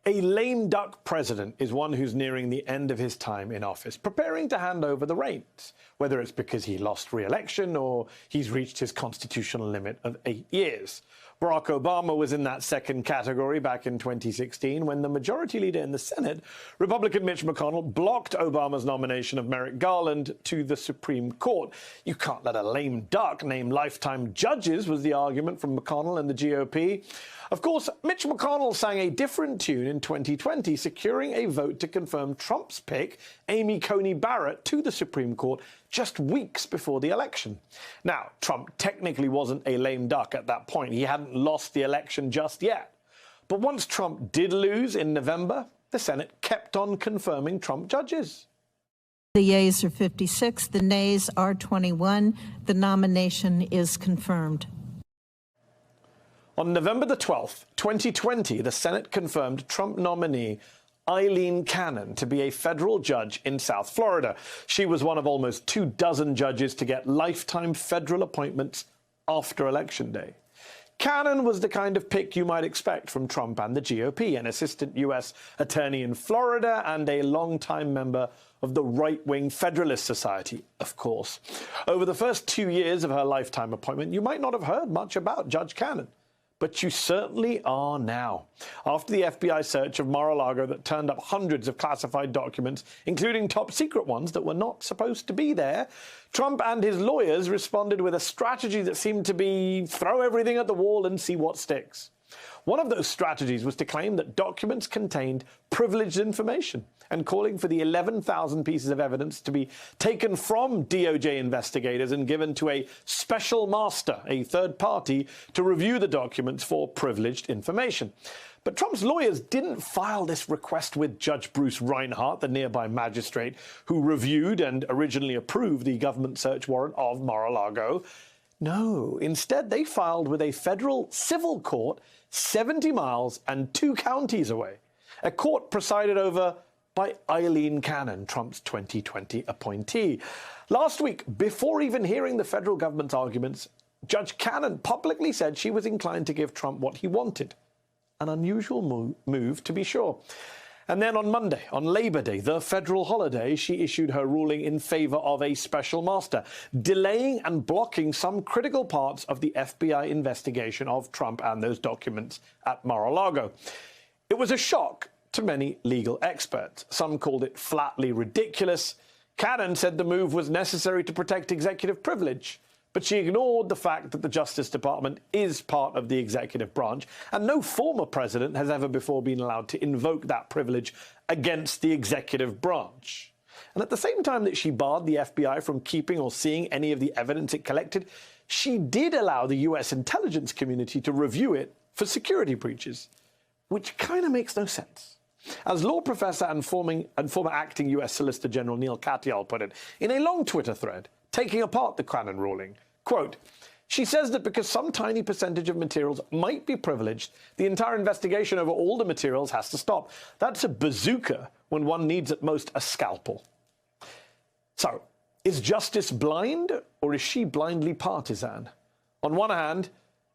A lame duck president is one who's nearing the end of his time in office, preparing to hand over the reins, whether it's because he lost re-election or he's reached his constitutional limit of 8 years. Barack Obama was in that second category back in 2016 when the majority leader in the Senate, Republican Mitch McConnell, blocked Obama's nomination of Merrick Garland to the Supreme Court. You can't let a lame duck name lifetime judges, was the argument from McConnell and the GOP. Of course, Mitch McConnell sang a different tune in 2020, securing a vote to confirm Trump's pick, Amy Coney Barrett, to the Supreme Court just weeks before the election. Now, Trump technically wasn't a lame duck at that point. He hadn't lost the election just yet. But once Trump did lose in November, the Senate kept on confirming Trump judges. The yeas are 56, the nays are 21. The nomination is confirmed. On November the 12th, 2020, the Senate confirmed Trump nominee Aileen Cannon to be a federal judge in South Florida. She was one of almost 24 judges to get lifetime federal appointments after Election Day. Cannon was the kind of pick you might expect from Trump and the GOP, an assistant U.S. attorney in Florida and a longtime member of the right-wing Federalist Society, of course. Over the first 2 years of her lifetime appointment, you might not have heard much about Judge Cannon. But you certainly are now. After the FBI search of Mar-a-Lago that turned up hundreds of classified documents, including top-secret ones that were not supposed to be there, Trump and his lawyers responded with a strategy that seemed to be throw everything at the wall and see what sticks. One of those strategies was to claim that documents contained privileged information and calling for the 11,000 pieces of evidence to be taken from DOJ investigators and given to a special master, a third party, to review the documents for privileged information. But Trump's lawyers didn't file this request with Judge Bruce Reinhart, the nearby magistrate who reviewed and originally approved the government search warrant of Mar-a-Lago. No, instead they filed with a federal civil court 70 miles and 2 counties away, a court presided over by Aileen Cannon, Trump's 2020 appointee. Last week, before even hearing the federal government's arguments, Judge Cannon publicly said she was inclined to give Trump what he wanted. An unusual move, to be sure. And then on Monday, on Labor Day, the federal holiday, she issued her ruling in favor of a special master, delaying and blocking some critical parts of the FBI investigation of Trump and those documents at Mar-a-Lago. It was a shock to many legal experts. Some called it flatly ridiculous. Cannon said the move was necessary to protect executive privilege, but she ignored the fact that the Justice Department is part of the executive branch, and no former president has ever before been allowed to invoke that privilege against the executive branch. And at the same time that she barred the FBI from keeping or seeing any of the evidence it collected, she did allow the U.S. intelligence community to review it for security breaches, which kind of makes no sense. As law professor and former acting U.S. Solicitor General Neil Katyal put it in a long Twitter thread, taking apart the Cannon ruling, quote, she says that because some tiny percentage of materials might be privileged, the entire investigation over all the materials has to stop. That's a bazooka when one needs at most a scalpel. So, is justice blind, or is she blindly partisan? On one hand,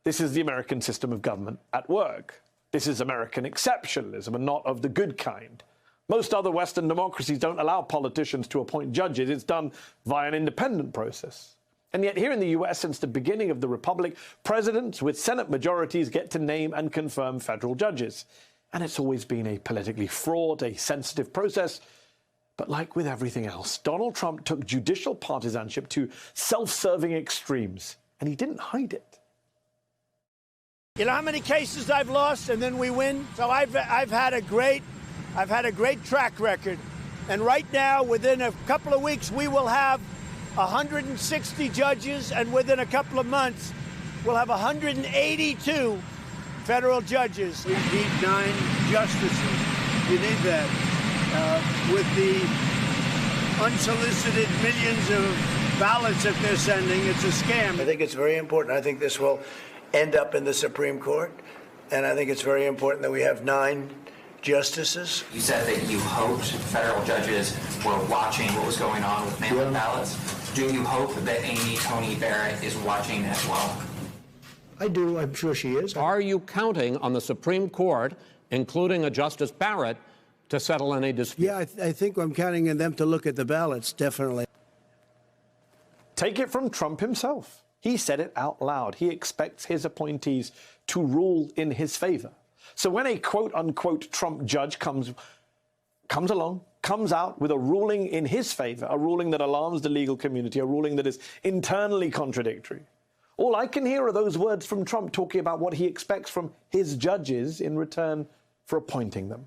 this is the American system of government at work. This is American exceptionalism and not of the good kind. Most other Western democracies don't allow politicians to appoint judges. It's done via an independent process. And yet here in the U.S., since the beginning of the Republic, presidents with Senate majorities get to name and confirm federal judges. And it's always been a politically fraught, a sensitive process. But like with everything else, Donald Trump took judicial partisanship to self-serving extremes, and he didn't hide it. You know how many cases I've lost and then we win? So I've had a great track record. And right now, within a couple of weeks, we will have 160 judges, and within a couple of months, we'll have 182 federal judges. We need 9 justices. You need that. With the unsolicited millions of ballots that they're sending, it's a scam. I think it's very important. I think this will end up in the Supreme Court, and I think it's very important that we have 9 justices. You said that you hoped federal judges were watching what was going on with mail-in ballots. Do you hope that Amy Coney Barrett is watching as well? I do. I'm sure she is. Are you counting on the Supreme Court including a Justice Barrett, to settle any dispute? Yeah, I think I'm counting on them to look at the ballots, definitely. Take it from Trump himself. He said it out loud. He expects his appointees to rule in his favor. So when a quote-unquote Trump judge comes out with a ruling in his favor, a ruling that alarms the legal community, a ruling that is internally contradictory, all I can hear are those words from Trump talking about what he expects from his judges in return for appointing them.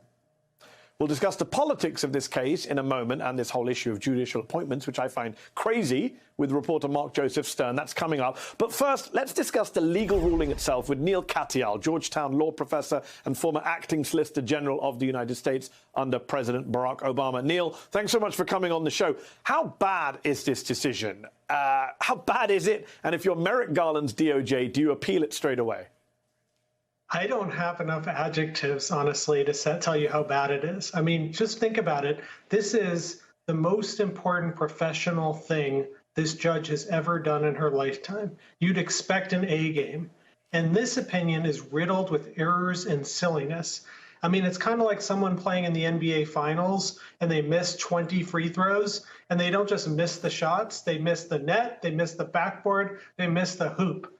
We'll discuss the politics of this case in a moment and this whole issue of judicial appointments, which I find crazy, with reporter Mark Joseph Stern. That's coming up. But first, let's discuss the legal ruling itself with Neal Katyal, Georgetown law professor and former acting Solicitor General of the United States under President Barack Obama. Neal, thanks so much for coming on the show. How bad is this decision? How bad is it? And if you're Merrick Garland's DOJ, do you appeal it straight away? I don't have enough adjectives, honestly, to tell you how bad it is. I mean, just think about it. This is the most important professional thing this judge has ever done in her lifetime. You'd expect an A game. And this opinion is riddled with errors and silliness. I mean, it's kind of like someone playing in the NBA Finals and they miss 20 free throws, and they don't just miss the shots, they miss the net, they miss the backboard, they miss the hoop.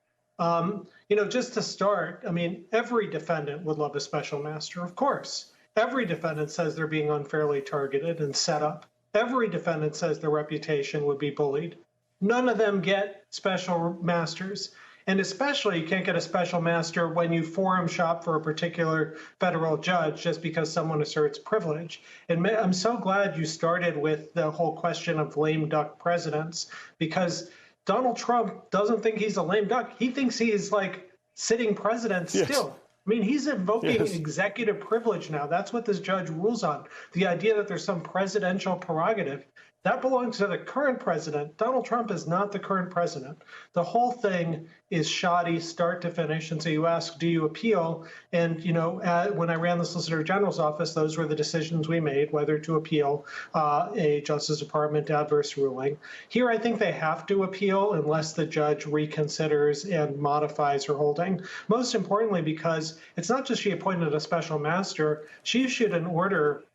Just to start, I mean, every defendant would love a special master, of course. Every defendant says they're being unfairly targeted and set up. Every defendant says their reputation would be bullied. None of them get special masters. And especially you can't get a special master when you forum shop for a particular federal judge just because someone asserts privilege. And I'm so glad you started with the whole question of lame duck presidents, because Donald Trump doesn't think he's a lame duck. He thinks he is like sitting president still. Yes. I mean, he's invoking executive privilege now. That's what this judge rules on. The idea that there's some presidential prerogative, that belongs to the current president. Donald Trump is not the current president. The whole thing is shoddy start to finish. And so you ask, do you appeal? And, when I ran the Solicitor General's office, those were the decisions we made, whether to appeal a Justice Department adverse ruling. Here, I think they have to appeal unless the judge reconsiders and modifies her holding. Most importantly, because it's not just she appointed a special master, she issued an order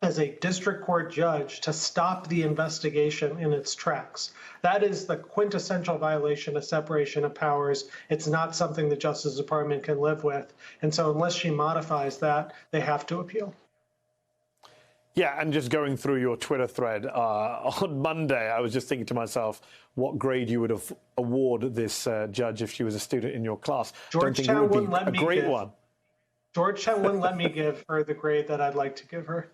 as a district court judge to stop the investigation in its tracks. That is the quintessential violation of separation of powers. It's not something the Justice Department can live with. And so unless she modifies that, they have to appeal. Yeah, and just going through your Twitter thread on Monday, I was just thinking to myself what grade you would have award this judge if she was a student in your class. Georgetown wouldn't let me give. Georgetown wouldn't let me give her the grade that I'd like to give her.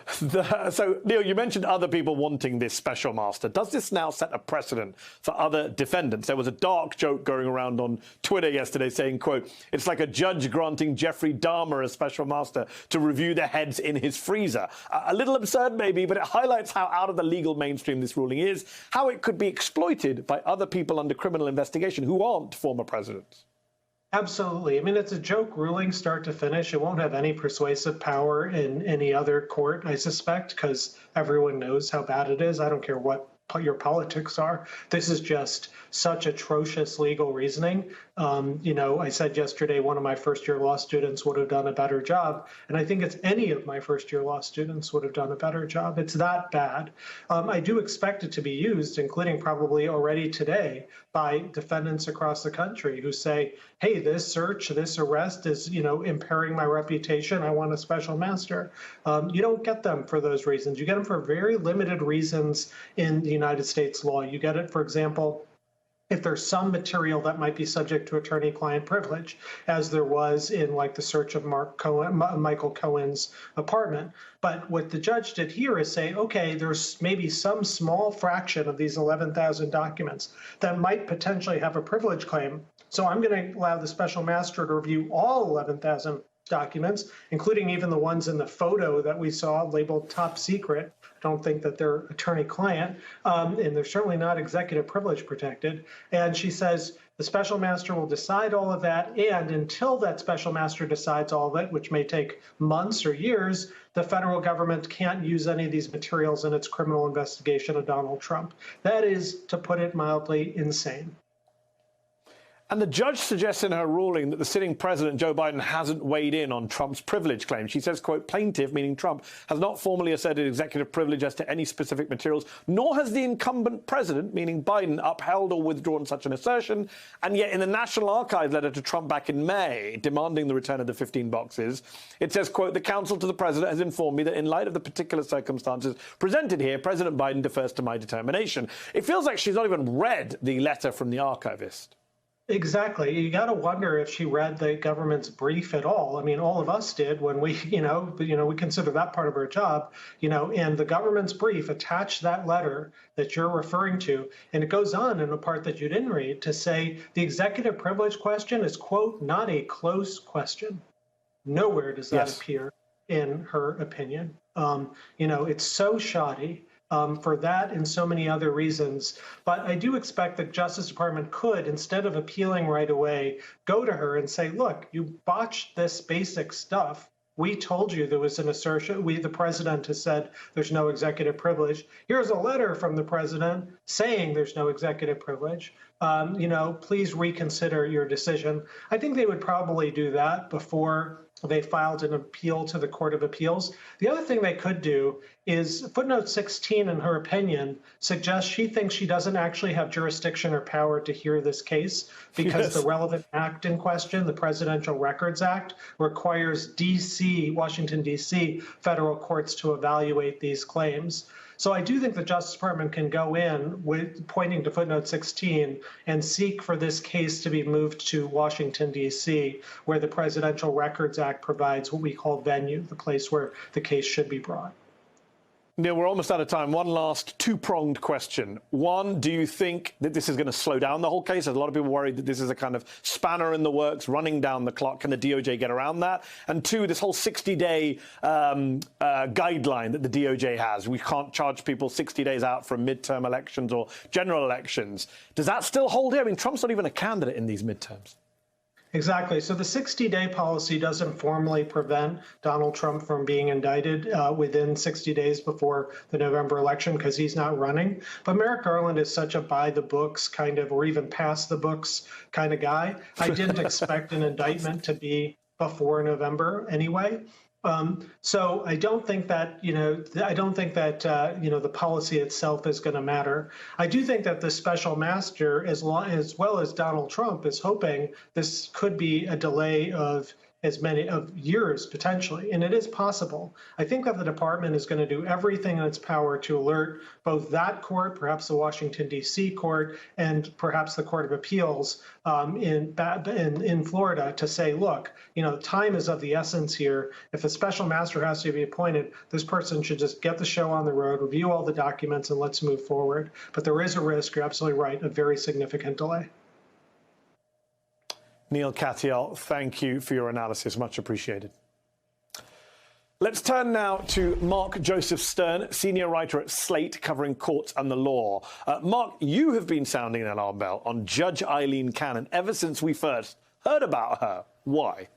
So, Neal, you mentioned other people wanting this special master. Does this now set a precedent for other defendants? There was a dark joke going around on Twitter yesterday saying, quote, it's like a judge granting Jeffrey Dahmer a special master to review the heads in his freezer. A little absurd, maybe, but it highlights how out of the legal mainstream this ruling is, how it could be exploited by other people under criminal investigation who aren't former presidents. Absolutely. I mean, it's a joke ruling start to finish. It won't have any persuasive power in any other court, I suspect, because everyone knows how bad it is. I don't care what your politics are. This is just such atrocious legal reasoning. I said yesterday one of my first-year law students would have done a better job, and I think it's any of my first-year law students would have done a better job. It's that bad. I do expect it to be used, including probably already today, by defendants across the country who say, hey, this search, this arrest is, impairing my reputation. I want a special master. You don't get them for those reasons. You get them for very limited reasons in the United States law. You get it, for example, if there's some material that might be subject to attorney-client privilege, as there was in like the search of Michael Cohen's apartment. But what the judge did here is say, okay, there's maybe some small fraction of these 11,000 documents that might potentially have a privilege claim. So I'm going to allow the special master to review all 11,000 documents, including even the ones in the photo that we saw labeled top secret. I don't think that they're attorney-client, and they're certainly not executive privilege protected. And she says the special master will decide all of that, and until that special master decides all of it, which may take months or years, the federal government can't use any of these materials in its criminal investigation of Donald Trump. That is, to put it mildly, insane. And the judge suggests in her ruling that the sitting president, Joe Biden, hasn't weighed in on Trump's privilege claim. She says, quote, plaintiff, meaning Trump, has not formally asserted executive privilege as to any specific materials, nor has the incumbent president, meaning Biden, upheld or withdrawn such an assertion. And yet in the National Archives letter to Trump back in May, demanding the return of the 15 boxes, it says, quote, the counsel to the president has informed me that in light of the particular circumstances presented here, President Biden defers to my determination. It feels like she's not even read the letter from the archivist. Exactly. You got to wonder if she read the government's brief at all. I mean, all of us did when we, we consider that part of our job, and the government's brief attached that letter that you're referring to. And it goes on in a part that you didn't read to say the executive privilege question is, quote, not a close question. Nowhere does that appear in her opinion. It's so shoddy. For that and so many other reasons. But I do expect that Justice Department could, instead of appealing right away, go to her and say, look, you botched this basic stuff. We told you there was an assertion. The president has said there's no executive privilege. Here's a letter from the president saying there's no executive privilege. Please reconsider your decision. I think they would probably do that before they filed an appeal to the Court of Appeals. The other thing they could do is footnote 16 in her opinion suggests she thinks she doesn't actually have jurisdiction or power to hear this case because the relevant act in question, the Presidential Records Act, requires Washington, D.C. federal courts to evaluate these claims. So I do think the Justice Department can go in with pointing to footnote 16 and seek for this case to be moved to Washington, D.C., where the Presidential Records Act provides what we call venue, the place where the case should be brought. Neil, we're almost out of time. One last two-pronged question. One, do you think that this is going to slow down the whole case? There's a lot of people worried that this is a kind of spanner in the works, running down the clock. Can the DOJ get around that? And two, this whole 60-day guideline that the DOJ has. We can't charge people 60 days out from midterm elections or general elections. Does that still hold here? I mean, Trump's not even a candidate in these midterms. Exactly. So the 60-day policy doesn't formally prevent Donald Trump from being indicted within 60 days before the November election because he's not running. But Merrick Garland is such a by-the-books kind of, or even past-the-books kind of guy. I didn't expect an indictment to be before November anyway. So I don't think that, the policy itself is going to matter. I do think that the special master, as well as Donald Trump, is hoping this could be a delay of as many of years potentially, and it is possible. I think that the department is going to do everything in its power to alert both that court, perhaps the Washington, D.C. court, and perhaps the Court of Appeals in Florida to say, look, time is of the essence here. If a special master has to be appointed, this person should just get the show on the road, review all the documents, and let's move forward. But there is a risk, you're absolutely right, a very significant delay. Neil Katyal, thank you for your analysis. Much appreciated. Let's turn now to Mark Joseph Stern, senior writer at Slate, covering courts and the law. Mark, you have been sounding an alarm bell on Judge Aileen Cannon ever since we first heard about her. Why?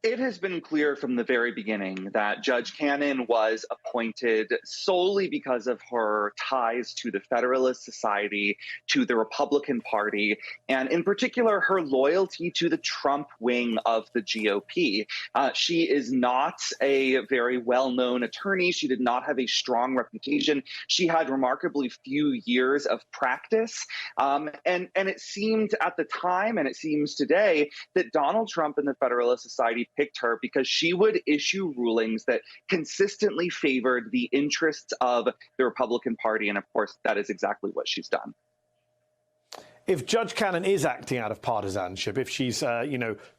It has been clear from the very beginning that Judge Cannon was appointed solely because of her ties to the Federalist Society, to the Republican Party, and in particular, her loyalty to the Trump wing of the GOP. She is not a very well-known attorney. She did not have a strong reputation. She had remarkably few years of practice. And it seemed at the time, and it seems today, that Donald Trump and the Federalist Society picked her because she would issue rulings that consistently favored the interests of the Republican Party. And of course, that is exactly what she's done. If Judge Cannon is acting out of partisanship, if she's,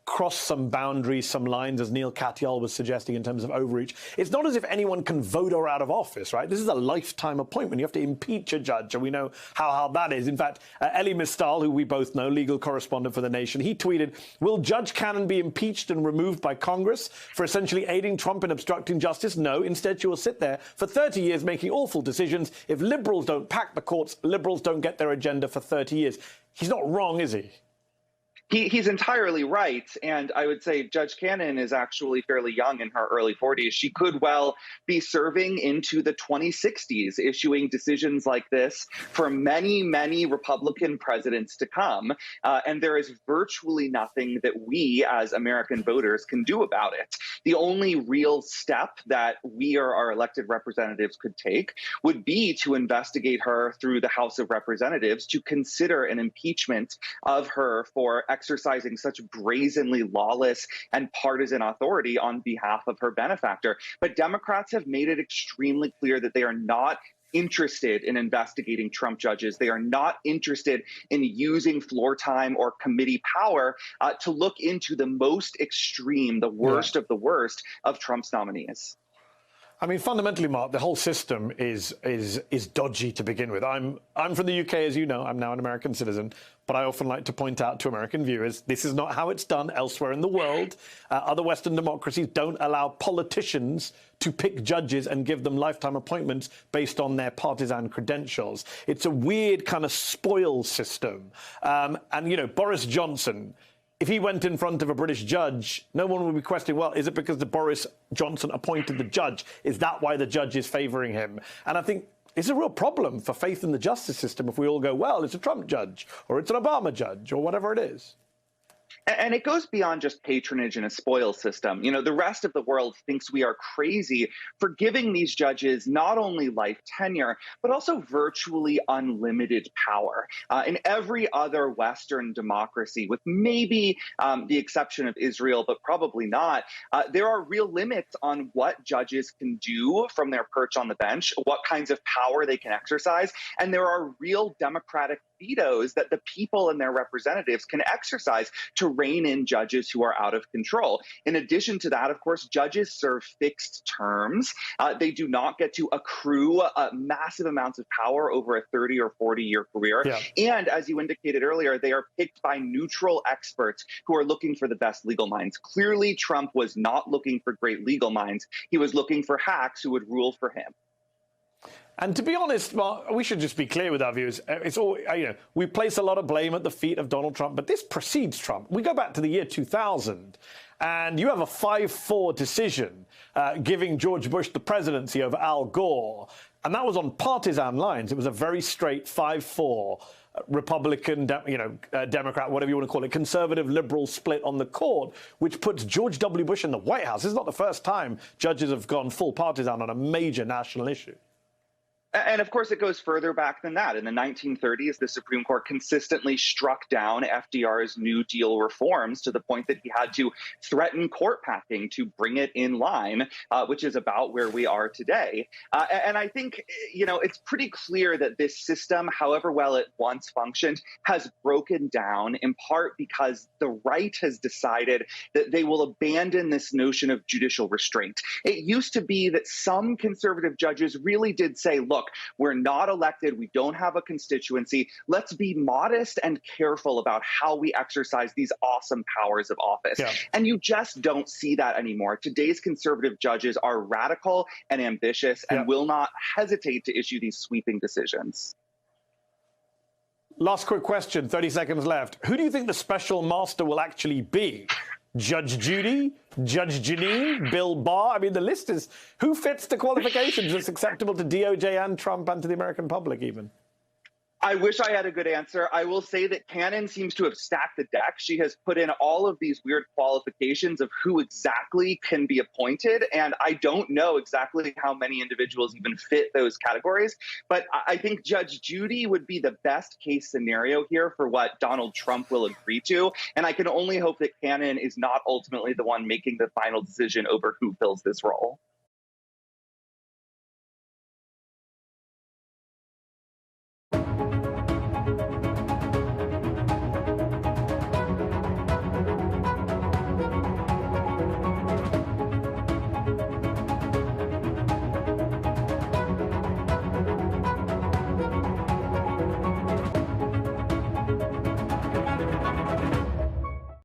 crossed some boundaries, some lines, as Neil Katyal was suggesting in terms of overreach, it's not as if anyone can vote her out of office, right? This is a lifetime appointment. You have to impeach a judge, and we know how hard that is. In fact, Elie Mystal, who we both know, legal correspondent for The Nation, he tweeted, will Judge Cannon be impeached and removed by Congress for essentially aiding Trump in obstructing justice? No, instead she will sit there for 30 years making awful decisions. If liberals don't pack the courts, liberals don't get their agenda for 30 years. He's not wrong, is he? He's entirely right. And I would say Judge Cannon is actually fairly young, in her early 40s. She could well be serving into the 2060s, issuing decisions like this for many, many Republican presidents to come. And there is virtually nothing that we as American voters can do about it. The only real step that we or our elected representatives could take would be to investigate her through the House of Representatives, to consider an impeachment of her for exercising such brazenly lawless and partisan authority on behalf of her benefactor. But Democrats have made it extremely clear that they are not interested in investigating Trump judges. They are not interested in using floor time or committee power to look into the most extreme, the worst of the worst of Trump's nominees. I mean, fundamentally, Mark, the whole system is dodgy to begin with. I'm from the UK, as you know. I'm now an American citizen, but I often like to point out to American viewers, this is not how it's done elsewhere in the world. Other Western democracies don't allow politicians to pick judges and give them lifetime appointments based on their partisan credentials. It's a weird kind of spoil system. And, you know, Boris Johnson, if he went in front of a British judge, no one would be questioning, well, is it because the Boris Johnson appointed the judge? Is that why the judge is favouring him? And I think it's a real problem for faith in the justice system if we all go, well, it's a Trump judge, or it's an Obama judge, or whatever it is. And it goes beyond just patronage and a spoil system. You know, the rest of the world thinks we are crazy for giving these judges not only life tenure, but also virtually unlimited power. In every other Western democracy, with maybe the exception of Israel, but probably not, there are real limits on what judges can do from their perch on the bench, what kinds of power they can exercise. And there are real democratic vetoes that the people and their representatives can exercise to rein in judges who are out of control. In addition to that, of course, judges serve fixed terms. They do not get to accrue massive amounts of power over a 30 or 40-year career. Yeah. And as you indicated earlier, they are picked by neutral experts who are looking for the best legal minds. Clearly, Trump was not looking for great legal minds. He was looking for hacks who would rule for him. And to be honest, Mark, we should just be clear with our viewers. It's all, you know, we place a lot of blame at the feet of Donald Trump, but this precedes Trump. We go back to the year 2000, and you have a 5-4 decision giving George Bush the presidency over Al Gore. And that was on partisan lines. It was a very straight 5-4 Republican, Democrat, whatever you want to call it, conservative liberal split on the court, which puts George W. Bush in the White House. This is not the first time judges have gone full partisan on a major national issue. And of course, it goes further back than that. In the 1930s, the Supreme Court consistently struck down FDR's New Deal reforms to the point that he had to threaten court packing to bring it in line, which is about where we are today. And I think, you know, it's pretty clear that this system, however well it once functioned, has broken down in part because the right has decided that they will abandon this notion of judicial restraint. It used to be that some conservative judges really did say, look, we're not elected. We don't have a constituency. Let's be modest and careful about how we exercise these awesome powers of office. Yeah. And you just don't see that anymore. Today's conservative judges are radical and ambitious and will not hesitate to issue these sweeping decisions. Last quick question, 30 seconds left. Who do you think the special master will actually be? Judge Judy, Judge Janine, Bill Barr? I mean, the list is, who fits the qualifications that's acceptable to DOJ and Trump and to the American public even? I wish I had a good answer. I will say that Cannon seems to have stacked the deck. She has put in all of these weird qualifications of who exactly can be appointed. And I don't know exactly how many individuals even fit those categories. But I think Judge Judy would be the best case scenario here for what Donald Trump will agree to. And I can only hope that Cannon is not ultimately the one making the final decision over who fills this role.